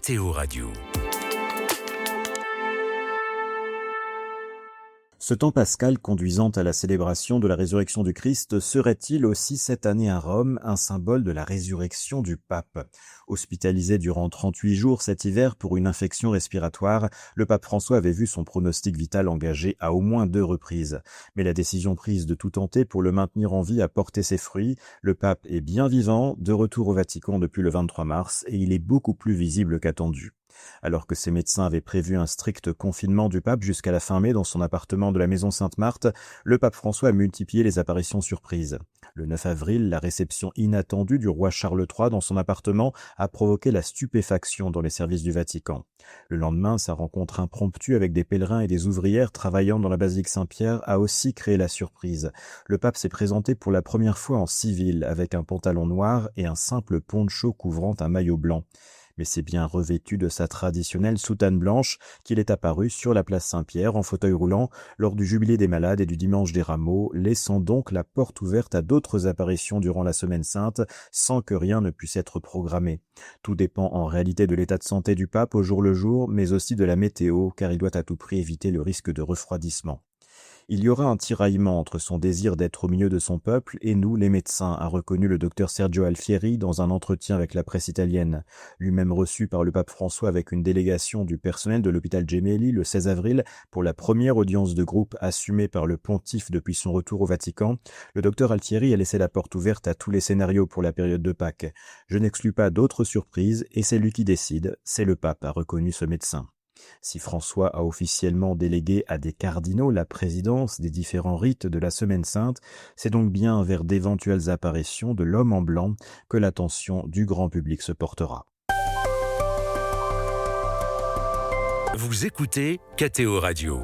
KTO Radio. Ce temps pascal conduisant à la célébration de la résurrection du Christ serait-il aussi cette année à Rome un symbole de la résurrection du pape ? Hospitalisé durant 38 jours cet hiver pour une infection respiratoire, le pape François avait vu son pronostic vital engagé à au moins 2 reprises. Mais la décision prise de tout tenter pour le maintenir en vie a porté ses fruits. Le pape est bien vivant, de retour au Vatican depuis le 23 mars, et il est beaucoup plus visible qu'attendu. Alors que ses médecins avaient prévu un strict confinement du pape jusqu'à la fin mai dans son appartement de la maison Sainte-Marthe, le pape François a multiplié les apparitions surprises. Le 9 avril, la réception inattendue du roi Charles III dans son appartement a provoqué la stupéfaction dans les services du Vatican. Le lendemain, sa rencontre impromptue avec des pèlerins et des ouvrières travaillant dans la basilique Saint-Pierre a aussi créé la surprise. Le pape s'est présenté pour la première fois en civil avec un pantalon noir et un simple poncho couvrant un maillot blanc. Mais c'est bien revêtu de sa traditionnelle soutane blanche qu'il est apparu sur la place Saint-Pierre en fauteuil roulant lors du Jubilé des Malades et du Dimanche des Rameaux, laissant donc la porte ouverte à d'autres apparitions durant la Semaine Sainte sans que rien ne puisse être programmé. Tout dépend en réalité de l'état de santé du pape au jour le jour, mais aussi de la météo, car il doit à tout prix éviter le risque de refroidissement. Il y aura un tiraillement entre son désir d'être au milieu de son peuple et nous, les médecins, a reconnu le docteur Sergio Alfieri dans un entretien avec la presse italienne. Lui-même reçu par le pape François avec une délégation du personnel de l'hôpital Gemelli le 16 avril pour la première audience de groupe assumée par le pontife depuis son retour au Vatican, le docteur Alfieri a laissé la porte ouverte à tous les scénarios pour la période de Pâques. Je n'exclus pas d'autres surprises et c'est lui qui décide, c'est le pape, a reconnu ce médecin. Si François a officiellement délégué à des cardinaux la présidence des différents rites de la Semaine Sainte, c'est donc bien vers d'éventuelles apparitions de l'homme en blanc que l'attention du grand public se portera. Vous écoutez KTO Radio.